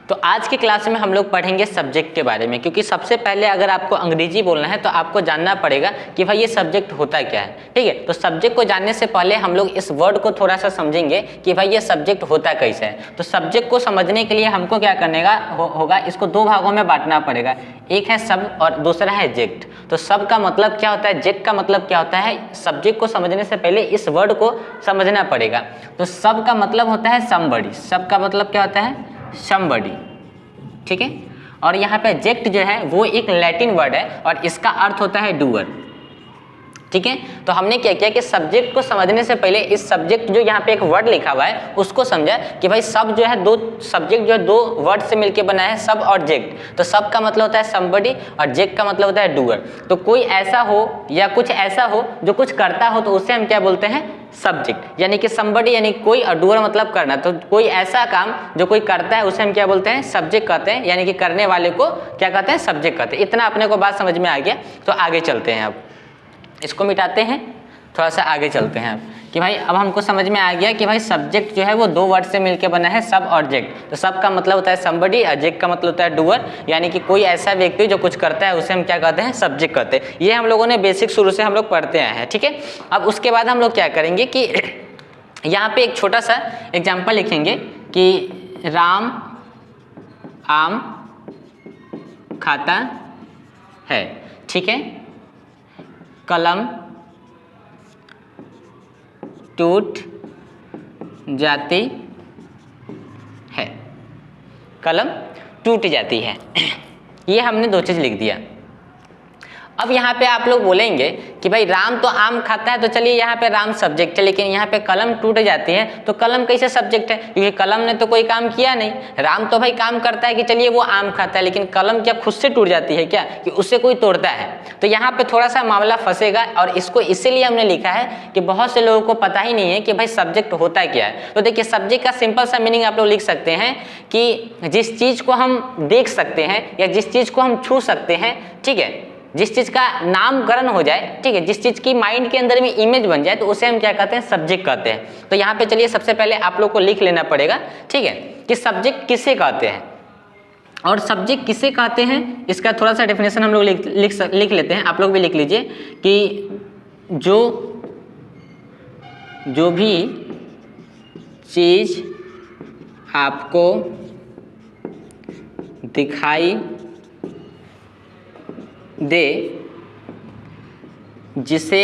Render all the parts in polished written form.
तो आज की क्लास में हम लोग पढ़ेंगे सब्जेक्ट के बारे में, क्योंकि सबसे पहले अगर आपको अंग्रेजी बोलना है तो आपको जानना पड़ेगा कि भाई ये सब्जेक्ट होता क्या है। ठीक है, तो सब्जेक्ट को जानने से पहले हम लोग इस वर्ड को थोड़ा सा समझेंगे कि भाई ये सब्जेक्ट होता कैसे है। तो सब्जेक्ट को समझने के लिए हमको क्या करने का होगा, इसको दो भागों में बांटना पड़ेगा। एक है सब और दूसरा है जेक्ट। तो सब का मतलब क्या होता है, जेक्ट का मतलब क्या होता है, सब्जेक्ट को समझने से पहले इस वर्ड को समझना पड़ेगा। तो सब का मतलब होता है समबडी, सब का मतलब क्या होता है, समबडी। ठीक है, और यहाँ पे जेक्ट जो है वो एक लैटिन वर्ड है और इसका अर्थ होता है डूअर। ठीक है, तो हमने क्या किया कि सब्जेक्ट को समझने से पहले इस सब्जेक्ट जो यहाँ पे एक वर्ड लिखा हुआ है उसको समझा कि भाई सब जो है दो सब्जेक्ट जो है दो वर्ड से मिलके बना है, सब और जेक्ट। तो सब का मतलब होता है समबडी और जेक्ट का मतलब होता है डूअर। तो कोई ऐसा हो या कुछ ऐसा हो जो कुछ करता हो तो उसे हम क्या बोलते हैं, सब्जेक्ट। यानी कि समबडी यानी कोई और डूअर मतलब करना। तो कोई ऐसा काम जो कोई करता है उसे हम क्या बोलते हैं, सब्जेक्ट कहते हैं। यानी कि करने वाले को क्या कहते हैं, सब्जेक्ट कहते हैं। इतना अपने को बात समझ में आ गया। तो आगे चलते हैं, अब इसको मिटाते हैं, थोड़ा सा आगे चलते हैं अब कि भाई अब हमको समझ में आ गया कि भाई सब्जेक्ट जो है वो दो वर्ड से मिलके बना है, सब और जेक्ट। तो सब का मतलब होता है समबडी और जेक्ट का मतलब होता है डूअर। यानी कि कोई ऐसा व्यक्ति जो कुछ करता है उसे हम क्या कहते हैं, सब्जेक्ट कहते हैं। ये हम लोगों ने बेसिक शुरू से हम लोग पढ़ते आए हैं। ठीक है, अब उसके बाद हम लोग क्या करेंगे कि यहाँ पे एक छोटा सा एग्जाम्पल लिखेंगे कि राम आम खाता है। ठीक है, कलम टूट जाती है, कलम टूट जाती है। ये हमने दो चीज लिख दिया। अब यहाँ पे आप लोग बोलेंगे कि भाई राम तो आम खाता है, तो चलिए यहाँ पे राम सब्जेक्ट है, लेकिन यहाँ पे कलम टूट जाती है तो कलम कैसे सब्जेक्ट है, क्योंकि कलम ने तो कोई काम किया नहीं। राम तो भाई काम करता है कि चलिए वो आम खाता है, लेकिन कलम क्या खुद से टूट जाती है क्या, कि उससे कोई तोड़ता है। तो यहाँ पे थोड़ा सा मामला फंसेगा और इसको इसीलिए हमने लिखा है कि बहुत से लोगों को पता ही नहीं है कि भाई सब्जेक्ट होता क्या है। तो देखिए सब्जेक्ट का सिंपल सा मीनिंग आप लोग लिख सकते हैं कि जिस चीज को हम देख सकते हैं या जिस चीज को हम छू सकते हैं, ठीक है, जिस चीज का नामकरण हो जाए, ठीक है, जिस चीज की माइंड के अंदर में इमेज बन जाए, तो उसे हम क्या कहते हैं, सब्जेक्ट कहते हैं। तो यहाँ पे चलिए सबसे पहले आप लोग को लिख लेना पड़ेगा, ठीक है, कि सब्जेक्ट किसे कहते हैं और सब्जेक्ट किसे कहते हैं। इसका थोड़ा सा डेफिनेशन हम लोग लिख लेते हैं, आप लोग भी लिख लीजिए कि जो भी चीज आपको दिखाई दे, जिसे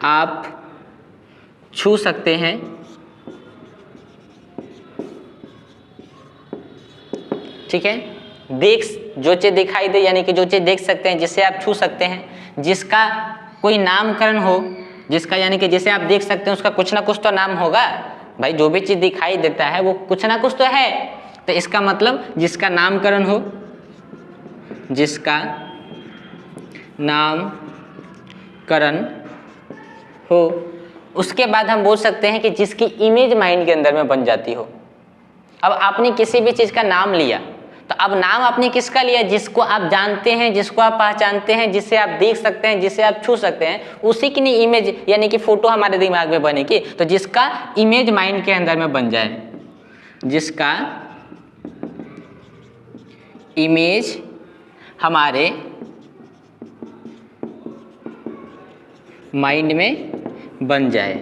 आप छू सकते हैं, ठीक है, जो चीज़ दिखाई दे यानी कि जो चीज़ देख सकते हैं, जिसे आप छू सकते हैं, जिसका कोई नामकरण हो, जिसका यानी कि जिसे आप देख सकते हैं उसका कुछ ना कुछ तो नाम होगा। भाई जो भी चीज़ दिखाई देता है वो कुछ ना कुछ तो है। तो इसका मतलब जिसका नामकरण हो, जिसका नामकरण हो, उसके बाद हम बोल सकते हैं कि जिसकी इमेज माइंड के अंदर में बन जाती हो। अब आपने किसी भी चीज का नाम लिया, तो अब नाम आपने किसका लिया, जिसको आप जानते हैं, जिसको आप पहचानते हैं, जिसे आप देख सकते हैं, जिसे आप छू सकते हैं, उसी की नहीं इमेज यानी कि फोटो हमारे दिमाग में बनेगी। तो जिसका इमेज माइंड के अंदर में बन जाए, जिसका इमेज हमारे माइंड में बन जाए,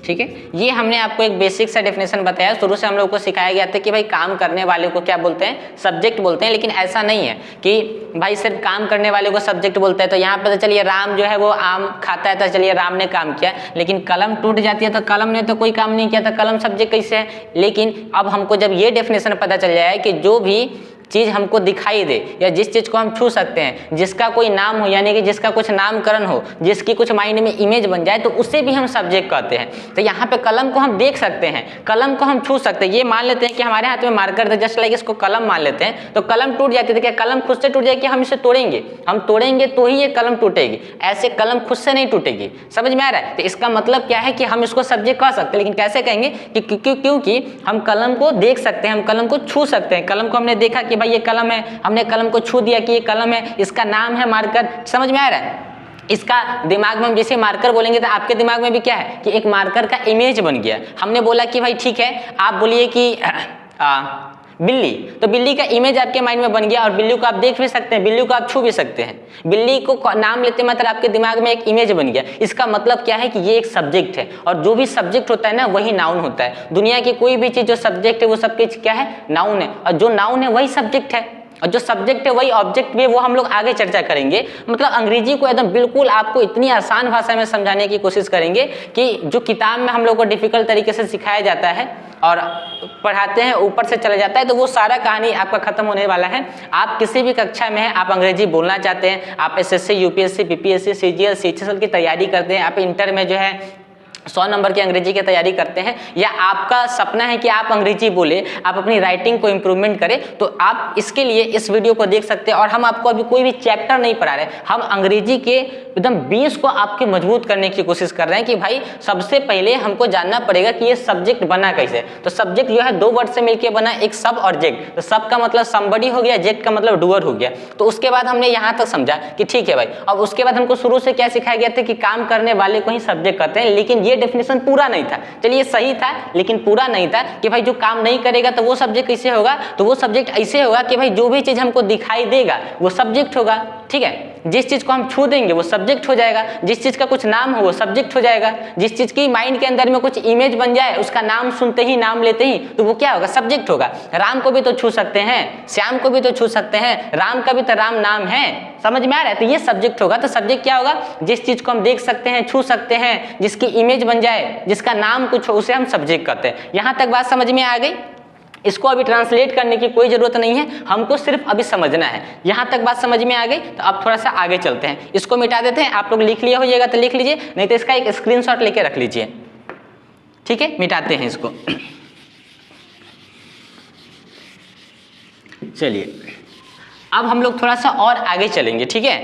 ठीक है। ये हमने आपको एक बेसिक सा डेफिनेशन बताया। शुरू से हम लोगों को सिखाया गया था कि भाई काम करने वाले को क्या बोलते हैं, सब्जेक्ट बोलते हैं। लेकिन ऐसा नहीं है कि भाई सिर्फ काम करने वाले को सब्जेक्ट बोलते हैं। तो यहाँ पे तो चलिए राम जो है वो आम खाता है, तो चलिए राम ने काम किया, लेकिन कलम टूट जाती है तो कलम ने तो कोई काम नहीं किया, तो कलम सब्जेक्ट कैसे है। लेकिन अब हमको जब ये डेफिनेशन पता चल जाए कि जो भी चीज़ हमको दिखाई दे या जिस चीज़ को हम छू सकते हैं, जिसका कोई नाम हो यानी कि जिसका कुछ नामकरण हो, जिसकी कुछ माइंड में इमेज बन जाए, तो उसे भी हम सब्जेक्ट कहते हैं। तो यहाँ पे कलम को हम देख सकते हैं, कलम को हम छू सकते हैं। ये मान लेते हैं कि हमारे हाथ में मार्कर था, जस्ट लाइक इसको कलम मान लेते हैं, तो कलम टूट जाती है। क्या कलम खुद से टूट जाएगी? हम इसे तोड़ेंगे, हम तोड़ेंगे तो ही ये कलम टूटेगी, ऐसे कलम खुद से नहीं टूटेगी। समझ में आ रहा है? तो इसका मतलब क्या है कि हम इसको सब्जेक्ट कह सकते हैं, लेकिन कैसे कहेंगे कि क्योंकि हम कलम को देख सकते हैं, हम कलम को छू सकते हैं। कलम को हमने देखा कि भाई ये कलम है, हमने कलम को छू दिया कि ये कलम है, इसका नाम है मार्कर। समझ में आ रहा है? इसका दिमाग में हम जैसे मार्कर बोलेंगे तो आपके दिमाग में भी क्या है कि एक मार्कर का इमेज बन गया। हमने बोला कि भाई ठीक है, आप बोलिए कि बिल्ली, तो बिल्ली का इमेज आपके माइंड में बन गया और बिल्ली को आप देख भी सकते हैं, बिल्ली को आप छू भी सकते हैं। बिल्ली को नाम लेते मतलब आपके दिमाग में एक इमेज बन गया। इसका मतलब क्या है कि ये एक सब्जेक्ट है, और जो भी सब्जेक्ट होता है ना वही नाउन होता है। दुनिया की कोई भी चीज जो सब्जेक्ट है वो सब कुछ क्या है, नाउन है, और जो नाउन है वही सब्जेक्ट है, और जो सब्जेक्ट है वही ऑब्जेक्ट भी है। वो हम लोग आगे चर्चा करेंगे। मतलब अंग्रेजी को एकदम बिल्कुल आपको इतनी आसान भाषा में समझाने की कोशिश करेंगे कि जो किताब में हम लोग को डिफिकल्ट तरीके से सिखाया जाता है और पढ़ाते हैं ऊपर से चला जाता है, तो वो सारा कहानी आपका खत्म होने वाला है। आप किसी भी कक्षा में हैं, आप अंग्रेजी बोलना चाहते हैं, आप SSC, UPSC, PPSC, CGL, CHSL की तैयारी करते हैं, आप इंटर में जो है 100 नंबर की अंग्रेजी की तैयारी करते हैं, या आपका सपना है कि आप अंग्रेजी बोले, आप अपनी राइटिंग को इम्प्रूवमेंट करें, तो आप इसके लिए इस वीडियो को देख सकते हैं। और हम आपको अभी कोई भी चैप्टर नहीं पढ़ा रहे, हम अंग्रेजी के एकदम बेस को आपके मजबूत करने की कोशिश कर रहे हैं कि भाई सबसे पहले हमको जानना पड़ेगा कि ये सब्जेक्ट बना कैसे। तो सब्जेक्ट जो है 2 वर्ड से मिलकर बना, एक सब और जेक्ट। तो सब का मतलब समबडी हो गया, जेक्ट का मतलब डूअर हो गया। तो उसके बाद हमने यहाँ तक समझा कि ठीक है भाई। अब उसके बाद हमको शुरू से क्या सिखाया गया था कि काम करने वाले को ही सब्जेक्ट कहते हैं, लेकिन ये डेफिनेशन पूरा नहीं था। चलिए सही था लेकिन पूरा नहीं था कि भाई जो काम नहीं करेगा तो वो सब्जेक्ट कैसे होगा, तो वो सब्जेक्ट ऐसे होगा कि भाई जो भी चीज हमको दिखाई देगा वो सब्जेक्ट होगा। ठीक है, जिस चीज को हम छू देंगे वो सब्जेक्ट हो जाएगा, जिस चीज का कुछ नाम हो वो सब्जेक्ट हो जाएगा, जिस चीज की माइंड के अंदर में कुछ इमेज बन जाए, उसका नाम सुनते ही, नाम लेते ही, तो वो क्या होगा, सब्जेक्ट होगा। राम को भी तो छू सकते हैं, श्याम को भी तो छू सकते हैं, राम का भी तो राम नाम है, समझ में आ रहा है, तो ये सब्जेक्ट होगा। तो सब्जेक्ट क्या होगा, जिस चीज को हम देख सकते हैं, छू सकते हैं, जिसकी इमेज बन जाए, जिसका नाम कुछ हो, उसे हम सब्जेक्ट कहते हैं। यहां तक बात समझ में आ गई। इसको अभी ट्रांसलेट करने की कोई जरूरत नहीं है, हमको सिर्फ अभी समझना है। यहां तक बात समझ में आ गई, तो अब थोड़ा सा आगे चलते हैं। इसको मिटा देते हैं, आप लोग लिख लिया होइएगा तो लिख लीजिए, नहीं तो इसका एक स्क्रीनशॉट लेके रख लीजिए। ठीक है, मिटाते हैं इसको। चलिए अब हम लोग थोड़ा सा और आगे चलेंगे। ठीक है,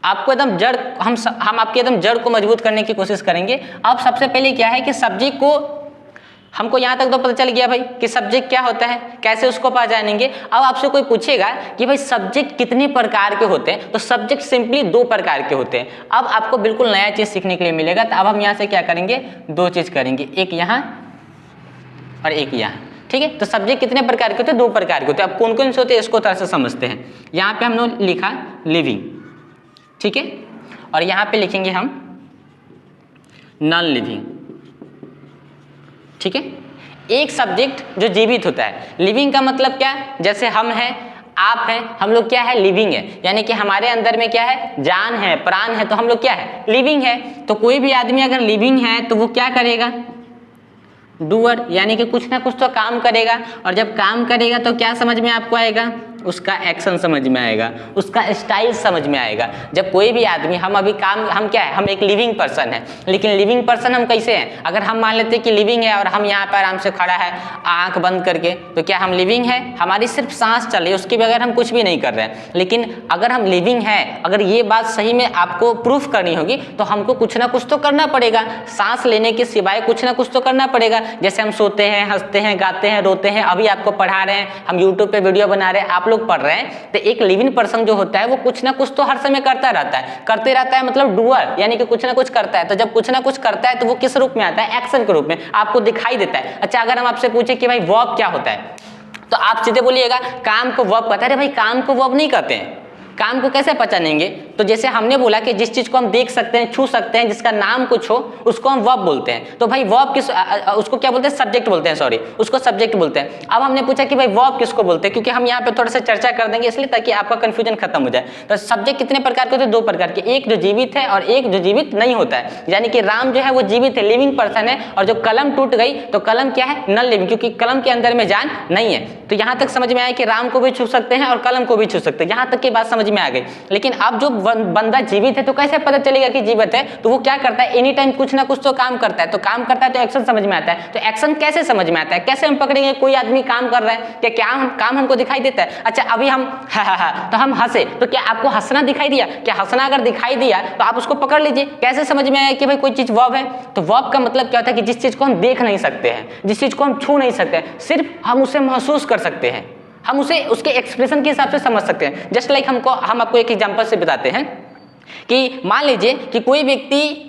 आपको एकदम जड़, हम आपके एकदम जड़ को मजबूत करने की कोशिश करेंगे। अब सबसे पहले क्या है कि सब्जेक्ट को हमको यहाँ तक तो पता चल गया भाई कि सब्जेक्ट क्या होता है, कैसे उसको पहचानेंगे। अब आपसे कोई पूछेगा कि भाई सब्जेक्ट कितने प्रकार के होते हैं, तो सब्जेक्ट सिंपली 2 प्रकार के होते हैं। अब आपको बिल्कुल नया चीज सीखने के लिए मिलेगा। तो अब हम यहाँ से क्या करेंगे, 2 चीज करेंगे, एक यहाँ और एक यहाँ। ठीक है, तो सब्जेक्ट कितने प्रकार के होते हैं, 2 प्रकार के होते हैं। अब कौन कौन से होते हैं इसको थोड़ा सा समझते हैं। यहाँ पे हमने लिखा लिविंग, ठीक है, और यहाँ पे लिखेंगे हम नॉन लिविंग। ठीक है, एक सब्जेक्ट जो जीवित होता है। लिविंग का मतलब क्या है, जैसे हम हैं, आप हैं, हम लोग क्या है, लिविंग है, यानी कि हमारे अंदर में क्या है, जान है, प्राण है, तो हम लोग क्या है, लिविंग है। तो कोई भी आदमी अगर लिविंग है तो वो क्या करेगा, डूअर, यानी कि कुछ ना कुछ तो काम करेगा। और जब काम करेगा तो क्या समझ में आपको आएगा, उसका एक्शन समझ में आएगा, उसका स्टाइल समझ में आएगा। जब कोई भी आदमी, हम अभी काम, हम क्या है, हम एक लिविंग पर्सन है, लेकिन लिविंग पर्सन हम कैसे हैं, अगर हम मान लेते हैं कि लिविंग है और हम यहाँ पर आराम से खड़ा है आंख बंद करके, तो क्या हम लिविंग है, हमारी सिर्फ सांस चल रही है, उसके बगैर हम कुछ भी नहीं कर रहे हैं। लेकिन अगर हम लिविंग है, अगर ये बात सही में आपको प्रूफ करनी होगी तो हमको कुछ ना कुछ तो करना पड़ेगा, सांस लेने के सिवाय कुछ ना कुछ तो करना पड़ेगा। जैसे हम सोते हैं, हंसते हैं, गाते हैं, रोते हैं, अभी आपको पढ़ा रहे हैं, हम यूट्यूब पे वीडियो बना रहे हैं, आप पढ़ रहे हैं, तो एक लिविंग पर्सन जो होता है वो कुछ ना कुछ तो हर समय करता रहता है, करते रहता है, मतलब डूअर, यानी कि कुछ ना कुछ करता है। तो जब कुछ ना कुछ करता है तो वो किस रूप में आता है, एक्शन के रूप में आपको दिखाई देता है। अच्छा, अगर हम आपसे पूछे कि भाई वर्ब क्या होता है, तो आप सीधे बोलिएगा काम को वर्ब कहता है। अरे भाई काम को वर्ब नहीं कहते हैं, काम को कैसे पहचानेंगे, तो जैसे हमने बोला कि जिस चीज को हम देख सकते हैं, छू सकते हैं, जिसका नाम कुछ हो, उसको हम वर्ब बोलते हैं। तो भाई वर्ब किस, उसको क्या बोलते हैं, सब्जेक्ट बोलते हैं, सॉरी, उसको सब्जेक्ट बोलते हैं। अब हमने पूछा कि भाई वर्ब किसको बोलते हैं, क्योंकि हम यहाँ पे थोड़ा सा चर्चा कर देंगे इसलिए, ताकि आपका कंफ्यूजन खत्म हो जाए। तो सब्जेक्ट कितने प्रकार के होते हैं, 2 प्रकार के, एक जो जीवित है और एक जो जीवित नहीं होता है। यानी कि राम जो है वो जीवित है, लिविंग पर्सन है, और जो कलम टूट गई तो कलम क्या है, नॉन लिविंग, क्योंकि कलम के अंदर में जान नहीं है। तो यहाँ तक समझ में आया कि राम को भी छू सकते हैं और कलम को भी छू सकते हैं, यहाँ तक की बात समझ में आ गई। लेकिन अब जो बंदा जीवित है तो कैसे पता चलेगा कि जीवित है, तो वो क्या करता है, एनी टाइम कुछ ना कुछ तो काम करता है। तो काम करता है तो एक्शन समझ में आता है। तो एक्शन कैसे समझ में आता है, कैसे हम पकड़ेंगे कोई आदमी काम कर रहा है, क्या काम हमको दिखाई देता है। अच्छा, अभी हम तो हम हंसे, तो क्या आपको हंसना दिखाई दिया, क्या हंसना अगर दिखाई दिया तो आप उसको पकड़ लीजिए। कैसे समझ में आया कि भाई कोई चीज वर्ब है, तो वर्ब का मतलब क्या होता है कि जिस चीज को हम देख नहीं सकते हैं, जिस चीज को हम छू नहीं सकते हैं, सिर्फ हम उसे महसूस कर सकते हैं, हम उसे उसके एक्सप्रेशन के हिसाब से समझ सकते हैं। जस्ट लाइक हम आपको एक एग्जांपल से बताते हैं। कि मान लीजिए कि कोई व्यक्ति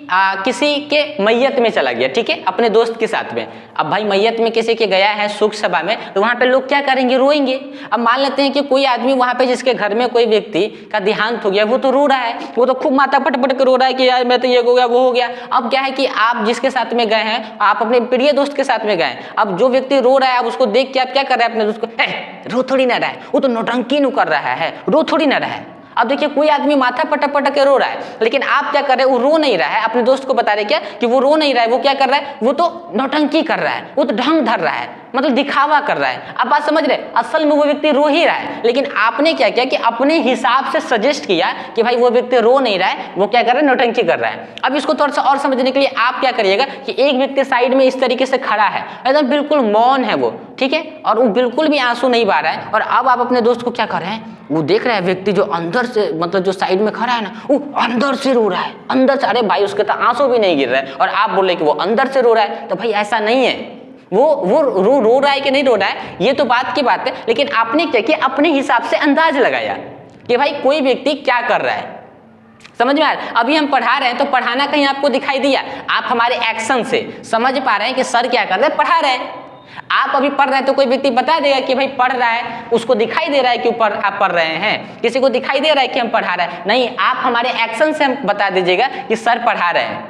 किसी के मैयत में चला गया, ठीक है, अपने दोस्त के साथ में। अब भाई मैयत में किसी के गया है शोक सभा में, तो वहाँ पे लोग क्या करेंगे, रोएंगे। अब मान लेते हैं कि कोई आदमी वहाँ पे जिसके घर में कोई व्यक्ति का देहांत हो गया, वो तो रो रहा है, वो तो खूब माथा पट के रो रहा है कि यार मैं तो ये हो गया वो हो गया। अब क्या है कि आप जिसके साथ में गए हैं, आप अपने प्रिय दोस्त के साथ में गए, अब जो व्यक्ति रो रहा है, अब उसको देख के आप क्या कर रहे हैं अपने दोस्त को, रो थोड़ी ना रहा है, वो तो नौटंकी नहीं कर रहा है, रो थोड़ी ना रहा है। अब देखिए कोई आदमी माथा पटक के रो रहा है, लेकिन आप क्या कर रहे हैं, वो रो नहीं रहा है, अपने दोस्त को बता रहे क्या कि वो रो नहीं रहा है, वो क्या कर रहा है, वो तो नौटंकी कर रहा है, वो तो ढंग धर रहा है, मतलब दिखावा कर रहा है। आप बात समझ रहे, असल में वो व्यक्ति रो ही रहा है, लेकिन आपने क्या किया कि अपने हिसाब से सजेस्ट किया कि भाई वो व्यक्ति रो नहीं रहा है, वो क्या कर रहा है, नौटंकी कर रहा है। अब इसको थोड़ा सा और समझने के लिए आप क्या करिएगा कि एक व्यक्ति साइड में इस तरीके से खड़ा है, एकदम बिल्कुल मौन है वो, ठीक है, और वो बिल्कुल भी आंसू नहीं बहा रहा है, और अब आप अपने दोस्त को क्या कर रहे हैं, वो देख रहा है व्यक्ति जो अंदर से, मतलब जो साइड में खड़ा है ना, वो अंदर से रो रहा है, अंदर से, अरे भाई उसके तो आंसू भी नहीं गिर रहा है, और आप बोल रहे कि वो अंदर से रो रहा है। तो भाई ऐसा नहीं है, वो रो रहा है कि नहीं रो रहा है ये तो बात की बात है, लेकिन आपने क्या किया, अपने हिसाब से अंदाज लगाया कि भाई कोई व्यक्ति क्या कर रहा है। समझ में आ रहा है? अभी हम पढ़ा रहे हैं तो पढ़ाना कहीं आपको दिखाई दिया, आप हमारे एक्शन से समझ पा रहे हैं कि सर क्या कर रहे हैं, पढ़ा रहे हैं। आप अभी पढ़ रहे हैं तो कोई व्यक्ति बता देगा कि भाई पढ़ रहा है, उसको दिखाई दे रहा है कि ऊपर आप पढ़ रहे हैं, किसी को दिखाई दे रहा है कि हम पढ़ा रहे हैं, नहीं, आप हमारे एक्शन से हम बता दीजिएगा कि सर पढ़ा रहे हैं।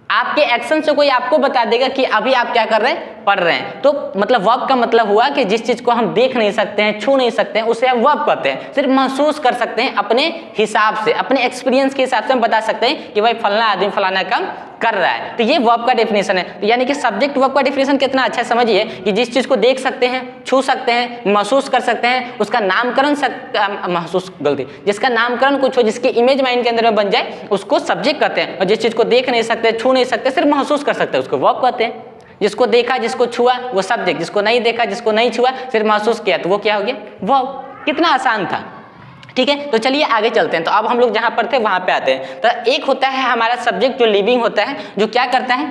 आपके एक्शन से कोई आपको बता देगा कि अभी आप क्या कर रहे हैं, पढ़ रहे हैं। तो मतलब वर्ब का मतलब हुआ कि जिस चीज को हम देख नहीं सकते हैं, छू नहीं सकते हैं, उसे हम वर्ब कहते हैं। सिर्फ महसूस कर सकते हैं, अपने हिसाब से, अपने एक्सपीरियंस के हिसाब से हम बता सकते हैं कि भाई फलाना आदमी फलाना काम कर रहा है। तो ये वर्ब का डेफिनेशन है। तो यानी कि सब्जेक्ट वर्ब का डेफिनेशन कितना अच्छा समझिए कि जिस चीज को देख सकते हैं, छू सकते हैं, महसूस कर सकते हैं, उसका नामकरण जिसका नामकरण कुछ हो, जिसकी इमेज माइंड के अंदर में बन जाए, उसको सब्जेक्ट कहते हैं। और जिस चीज को देख नहीं सकते, छू नहीं सकते, सिर्फ महसूस कर सकते हैं, उसको वर्ब कहते हैं। जिसको देखा, जिसको छुआ, वो सब्जेक्ट, जिसको नहीं देखा, जिसको नहीं छुआ, सिर्फ महसूस किया, तो वो क्या हो गया, वर्ब। कितना आसान था, ठीक है। तो चलिए आगे चलते हैं। तो अब हम लोग जहां पर थे वहां पे आते हैं। तो एक होता है हमारा सब्जेक्ट जो लिविंग होता है, जो क्या करता है,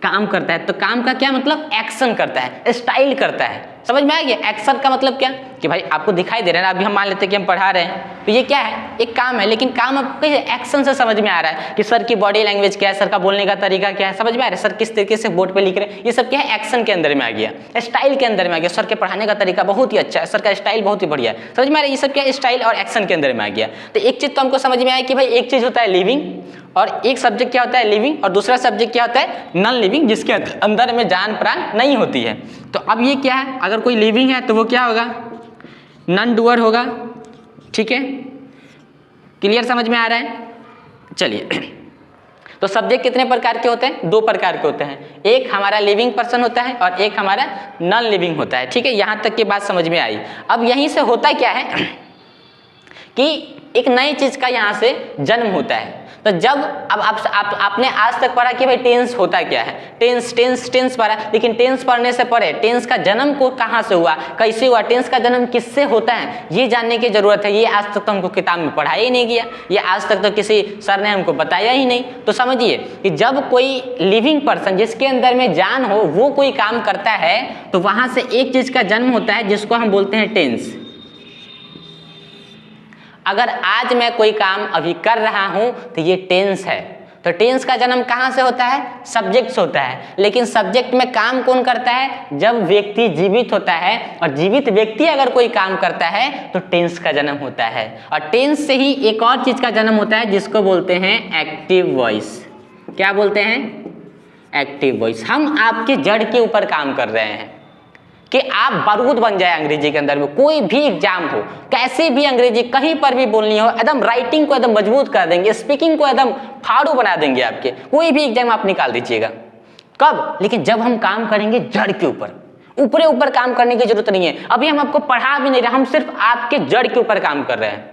काम करता है। तो काम का क्या मतलब, एक्शन करता है, स्टाइल करता है। समझ में आ गया? एक्शन का मतलब क्या कि भाई आपको दिखाई दे रहा है ना, अभी हम मान लेते हैं कि हम पढ़ा रहे हैं, तो ये क्या है, एक काम है, लेकिन काम आपको कैसे, एक्शन से समझ में आ रहा है कि सर की बॉडी लैंग्वेज क्या है, सर का बोलने का तरीका क्या है, समझ में आ रहा है, सर किस तरीके से बोर्ड पे लिख रहे हैं, ये सब क्या है, एक्शन के अंदर में आ गया, स्टाइल के अंदर में आ गया। सर के पढ़ाने का तरीका बहुत ही अच्छा है, सर का स्टाइल बहुत ही बढ़िया है, समझ में आ रहा है, ये सब क्या है, स्टाइल और एक्शन के अंदर में आ गया। तो एक चीज तो हमको समझ में आया कि भाई एक चीज होता है लिविंग, और एक सब्जेक्ट क्या होता है, लिविंग, और दूसरा सब्जेक्ट क्या होता है, नॉन लिविंग, जिसके अंदर में जान प्राण नहीं होती है। तो अब ये क्या है, अगर कोई लिविंग है तो वो क्या होगा, नॉन डूअर होगा, ठीक है, क्लियर, समझ में आ रहा है। चलिए, तो सब्जेक्ट कितने प्रकार के होते हैं, दो प्रकार के होते हैं, एक हमारा लिविंग पर्सन होता है और एक हमारा नॉन लिविंग होता है, ठीक है। यहां तक की बात समझ में आई। अब यहीं से होता क्या है कि एक नई चीज का यहां से जन्म होता है। तो जब अब आपने आज तक पढ़ा कि भाई टेंस होता क्या है, टेंस पढ़ा, लेकिन टेंस पढ़ने से पहले टेंस का जन्म को कहाँ से हुआ, कैसे हुआ, टेंस का जन्म किससे होता है, ये जानने की जरूरत है। ये आज तक तो हमको किताब में पढ़ाया ही नहीं गया, ये आज तक तो किसी सर ने हमको बताया ही नहीं। तो समझिए कि जब कोई लिविंग पर्सन जिसके अंदर में जान हो वो कोई काम करता है, तो वहां से एक चीज का जन्म होता है जिसको हम बोलते हैं टेंस। अगर आज मैं कोई काम अभी कर रहा हूं तो ये टेंस है। तो टेंस का जन्म कहां से होता है, सब्जेक्ट से होता है। लेकिन सब्जेक्ट में काम कौन करता है, जब व्यक्ति जीवित होता है, और जीवित व्यक्ति अगर कोई काम करता है तो टेंस का जन्म होता है। और टेंस से ही एक और चीज का जन्म होता है जिसको बोलते हैं एक्टिव वॉइस। क्या बोलते हैं, एक्टिव वॉइस। हम आपके जड़ के ऊपर काम कर रहे हैं कि आप बारूद बन जाए अंग्रेजी के अंदर में। कोई भी एग्जाम हो, कैसे भी अंग्रेजी कहीं पर भी बोलनी हो, एकदम राइटिंग को एकदम मजबूत कर देंगे, स्पीकिंग को एकदम फाड़ू बना देंगे आपके। कोई भी एग्जाम आप निकाल दीजिएगा। कब, लेकिन जब हम काम करेंगे जड़ के ऊपर। ऊपर काम करने की जरूरत नहीं है। अभी हम आपको पढ़ा भी नहीं रहे, हम सिर्फ आपके जड़ के ऊपर काम कर रहे हैं,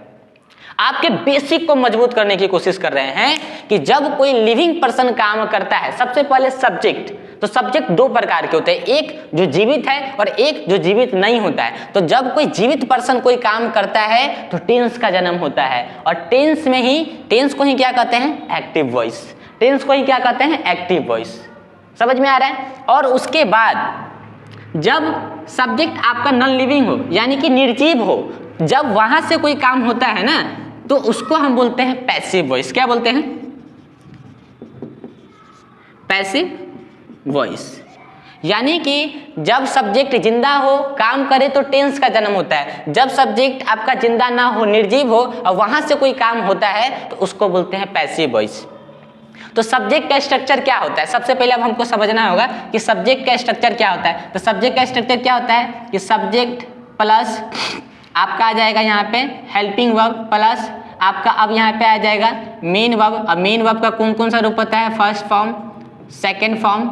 आपके बेसिक को मजबूत करने की कोशिश कर रहे हैं। कि जब कोई लिविंग पर्सन काम करता है, सबसे पहले सब्जेक्ट, तो सब्जेक्ट दो प्रकार के होते हैं, एक जो जीवित है और एक जो जीवित नहीं होता है। तो जब कोई जीवित पर्सन कोई काम करता है तो टेंस का जन्म होता है, और टेंस में ही, टेंस को ही क्या कहते हैं, एक्टिव वॉइस। टेंस को ही क्या कहते हैं, एक्टिव वॉइस। समझ में आ रहा है। और उसके बाद जब सब्जेक्ट आपका नॉन लिविंग हो, यानी कि निर्जीव हो, जब वहां से कोई काम होता है ना, तो उसको हम बोलते हैं पैसिव वॉइस। क्या बोलते हैं? Passive voice. यानी कि जब सब्जेक्ट जिंदा हो, काम करे तो टेंस का जन्म होता है। जब सब्जेक्ट आपका जिंदा ना हो, निर्जीव हो और वहां से कोई काम होता है तो उसको बोलते हैं पैसिव वॉइस। तो सब्जेक्ट का स्ट्रक्चर क्या होता है? सबसे पहले अब हमको समझना होगा कि सब्जेक्ट का स्ट्रक्चर क्या होता है। तो सब्जेक्ट का स्ट्रक्चर क्या होता है कि सब्जेक्ट प्लस आपका आ जाएगा यहाँ पे हेल्पिंग वर्ब प्लस आपका अब यहाँ पे आ जाएगा मेन वर्ब। अब मेन वर्ब का कौन कौन सा रूप होता है? First form, second form,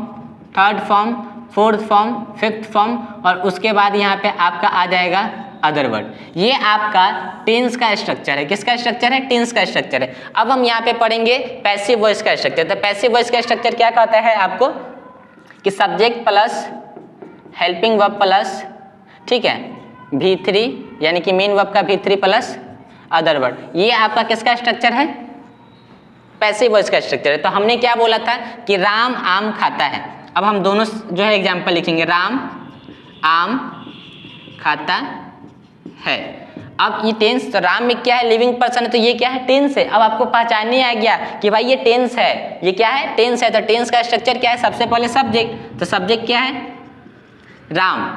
third form, fourth form, fifth form और उसके बाद यहाँ पे आपका आ जाएगा अदर वर्ड। ये आपका टेंस का स्ट्रक्चर है। किसका स्ट्रक्चर है? टेंस का स्ट्रक्चर है। अब हम यहाँ पे पढ़ेंगे पैसिव वॉइस का स्ट्रक्चर। तो पैसिव वॉइस का स्ट्रक्चर क्या कहता है आपको कि subject plus helping verb plus, ठीक है, V3 यानी कि मेन वर्ब का V3 प्लस अदर वर्ड। ये आपका किसका स्ट्रक्चर है? पैसिव वॉइस का स्ट्रक्चर है। तो हमने क्या बोला था कि राम आम खाता है। अब हम दोनों जो है एग्जाम्पल लिखेंगे, राम आम खाता है। अब ये टेंस, तो राम में क्या है? लिविंग पर्सन है, तो ये क्या है? टेंस है। अब आपको पहचानने आ गया कि भाई ये टेंस है। ये क्या है? टेंस है। तो टेंस का स्ट्रक्चर क्या है? सबसे पहले सब्जेक्ट, तो सब्जेक्ट क्या है? राम।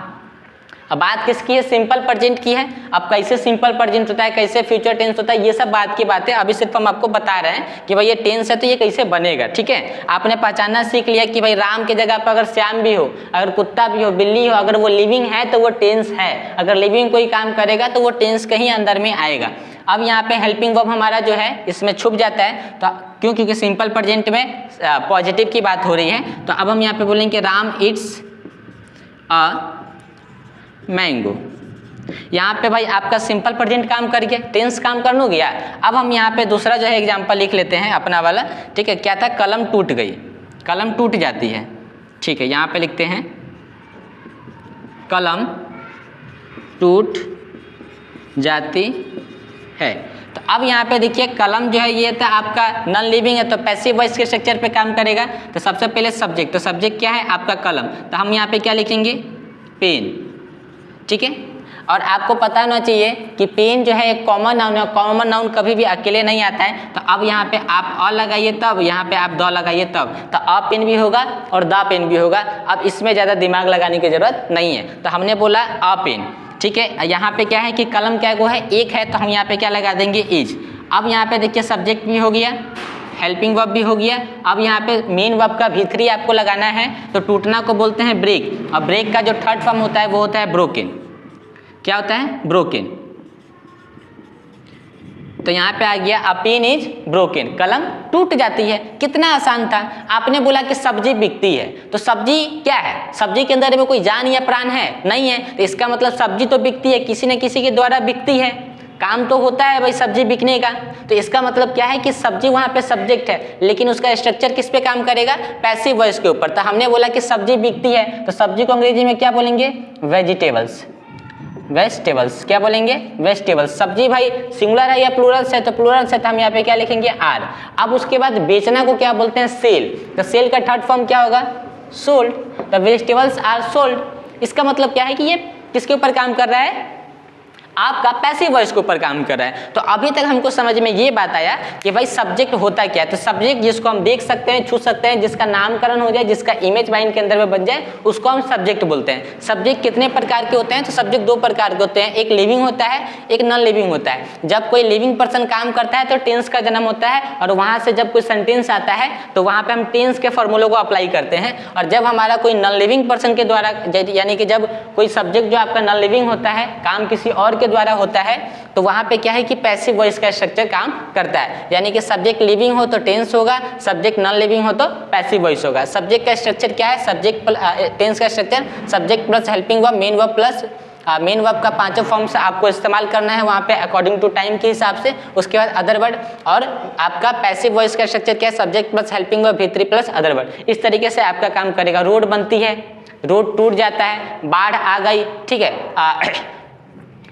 अब बात किसकी है? सिंपल प्रेजेंट की है। अब कैसे सिंपल प्रेजेंट होता है, कैसे फ्यूचर टेंस होता है, ये सब बात की बात है। अभी सिर्फ हम आपको बता रहे हैं कि भाई ये टेंस है तो ये कैसे बनेगा। ठीक है, आपने पहचानना सीख लिया कि भाई राम की जगह पर अगर श्याम भी हो, अगर कुत्ता भी हो, बिल्ली हो, अगर वो लिविंग है तो वो टेंस है। अगर लिविंग कोई काम करेगा तो वो टेंस कहीं अंदर में आएगा। अब यहाँ पे हेल्पिंग वर्ब हमारा जो है इसमें छुप जाता है। तो क्यों? क्योंकि सिंपल प्रेजेंट में पॉजिटिव की बात हो रही है। तो अब हम यहाँ पे बोलेंगे राम इट्स अ मैंगो। यहाँ पे भाई आपका सिंपल प्रेजेंट काम कर गया, टेंस काम कर लो गया। अब हम यहाँ पे दूसरा जो है एग्जांपल लिख लेते हैं अपना वाला। ठीक है, क्या था? कलम टूट गई, कलम टूट जाती है। ठीक है, यहाँ पे लिखते हैं कलम टूट जाती है। तो अब यहाँ पे देखिए कलम जो है ये था आपका नॉन लिविंग है, तो पैसिव वॉइस के स्ट्रक्चर पे काम करेगा। तो सबसे पहले सब्जेक्ट, तो सब्जेक्ट क्या है? आपका कलम। तो हम यहाँ पे क्या लिखेंगे? पेन। ठीक है, और आपको पता होना चाहिए कि पेन जो है एक कॉमन नाउन है। कॉमन नाउन कभी भी अकेले नहीं आता है। तो अब यहाँ पे आप अ लगाइए तब, यहाँ पे आप द लगाइए तब, तो अ पेन भी होगा और द पेन भी होगा। अब इसमें ज़्यादा दिमाग लगाने की जरूरत नहीं है। तो हमने बोला अ पेन। ठीक है, यहाँ पे क्या है कि कलम क्या है? एक है, तो हम यहाँ पे क्या लगा देंगे? इज। अब यहाँ पे देखिए सब्जेक्ट भी हो गया, हेल्पिंग वर्ब भी हो गया। अब यहाँ पे मेन वर्ब का V3 आपको लगाना है। तो टूटना को बोलते हैं ब्रेक, और ब्रेक का जो थर्ड फॉर्म होता है वो होता है ब्रोकन। क्या होता है? ब्रोकन। तो यहाँ पे आ गया अ पेन इज ब्रोकन, कलम टूट जाती है। कितना आसान था। आपने बोला कि सब्जी बिकती है, तो सब्जी क्या है? सब्जी के अंदर में कोई जान या प्राण है? नहीं है। तो इसका मतलब सब्जी तो बिकती है, किसी न किसी के द्वारा बिकती है, काम तो होता है भाई सब्जी बिकने का। तो इसका मतलब क्या है कि सब्जी वहाँ पे सब्जेक्ट है, लेकिन उसका स्ट्रक्चर किस पे काम करेगा? पैसिव वॉइस के ऊपर। तो हमने बोला कि सब्जी बिकती है, तो सब्जी को अंग्रेजी में क्या बोलेंगे? वेजिटेबल्स। वेजिटेबल्स क्या बोलेंगे? वेजिटेबल्स। सब्जी भाई सिंगुलर है या प्लूरल है? तो प्लूरल है, तो हम यहाँ पे क्या लिखेंगे? आर। अब उसके बाद बेचना को क्या बोलते हैं? सेल। तो सेल का थर्ड फॉर्म क्या होगा? सोल्ड। तो वेजिटेबल्स आर सोल्ड। इसका मतलब क्या है कि ये किसके ऊपर काम कर रहा है? आपका पैसिव वॉइस के ऊपर काम कर रहा है। तो अभी तक हमको समझ में ये बात आया कि भाई सब्जेक्ट होता क्या है। तो सब्जेक्ट जिसको हम देख सकते हैं, छू सकते हैं, जिसका नामकरण हो जाए, जिसका इमेज माइंड के अंदर में बन जाए, उसको हम सब्जेक्ट बोलते हैं। सब्जेक्ट कितने प्रकार के होते हैं? तो सब्जेक्ट दो प्रकार के होते हैं, एक लिविंग होता है, एक नॉन लिविंग होता है। जब कोई लिविंग पर्सन काम करता है तो टेंस का जन्म होता है, और वहां से जब कोई सेंटेंस आता है तो वहां पे हम टेंस के फॉर्मूलों को अप्लाई करते हैं। और जब हमारा कोई नॉन लिविंग पर्सन के द्वारा, यानी कि जब कोई सब्जेक्ट जो आपका नॉन लिविंग होता है, काम किसी और के द्वारा होता है, तो वहां पे क्या है कि पैसिव वॉइस का स्ट्रक्चर काम करता है। यानी कि सब्जेक्ट लिविंग हो तो टेंस होगा, सब्जेक्ट नॉन लिविंग हो तो पैसिव वॉइस होगा। सब्जेक्ट का स्ट्रक्चर क्या है? सब्जेक्ट टेंस का structure subject plus helping verb, main verb plus main verb का पांचों फॉर्म से आपको इस्तेमाल करना है वहाँ पे अकॉर्डिंग टू टाइम के हिसाब से। उसके बाद अदर वर्ड, और आपका पैसिव वॉइस का स्ट्रक्चर क्या है? Subject plus helping verb, V3 plus other word. इस तरीके से आपका काम करेगा। रोड बनती है, रोड टूट जाता है, बाढ़ आ गई, ठीक है,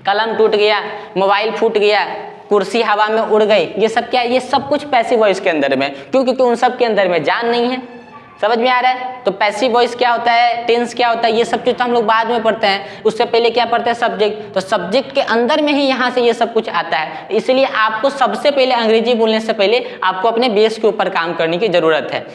कलम टूट गया, मोबाइल फूट गया, कुर्सी हवा में उड़ गई, ये सब क्या है? ये सब कुछ पैसिव वॉइस के अंदर में। क्यों? क्योंकि उन सब के अंदर में जान नहीं है, समझ में आ रहा है? तो पैसिव वॉइस क्या होता है, टेंस क्या होता है, ये सब चीज तो हम लोग बाद में पढ़ते हैं, उससे पहले क्या पढ़ते हैं, सब्जेक्ट। तो सब्जेक्ट के अंदर में ही यहाँ से ये सब कुछ आता है, इसलिए आपको सबसे पहले अंग्रेजी बोलने से पहले आपको अपने बेस के ऊपर काम करने की जरूरत है।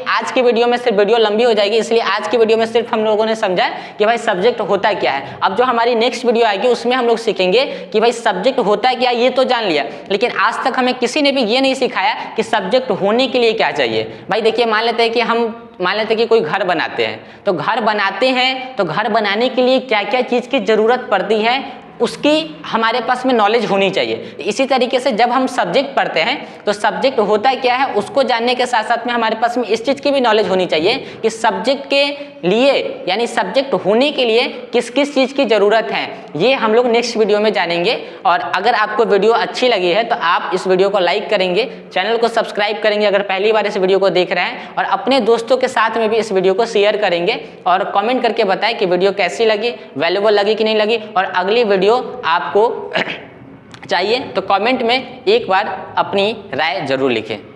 आज की वीडियो में सिर्फ वीडियो लंबी हो जाएगी, इसलिए आज की वीडियो में सिर्फ हम लोगों ने समझा कि भाई सब्जेक्ट होता क्या है। अब जो हमारी नेक्स्ट वीडियो आएगी उसमें हम लोग सीखेंगे कि भाई सब्जेक्ट होता क्या, ये तो जान लिया, लेकिन आज तक हमें किसी ने भी ये नहीं सिखाया कि सब्जेक्ट होने के लिए क्या चाहिए। भाई देखिए, मान लेते हैं कि कोई घर बनाते हैं, तो घर बनाते हैं तो घर बनाने के लिए क्या क्या चीज की जरूरत पड़ती है उसकी हमारे पास में नॉलेज होनी चाहिए। इसी तरीके से जब हम सब्जेक्ट पढ़ते हैं तो सब्जेक्ट होता क्या है उसको जानने के साथ साथ में हमारे पास में इस चीज की भी नॉलेज होनी चाहिए कि सब्जेक्ट के लिए यानी सब्जेक्ट होने के लिए किस किस चीज की जरूरत है, ये हम लोग नेक्स्ट वीडियो में जानेंगे। और अगर आपको वीडियो अच्छी लगी है तो आप इस वीडियो को लाइक करेंगे, चैनल को सब्सक्राइब करेंगे अगर पहली बार इस वीडियो को देख रहे हैं, और अपने दोस्तों के साथ में भी इस वीडियो को शेयर करेंगे और कमेंट करके बताएं कि वीडियो कैसी लगी, वैल्यूएबल लगी कि नहीं लगी, और अगली वीडियो आपको चाहिए तो कमेंट में एक बार अपनी राय जरूर लिखें।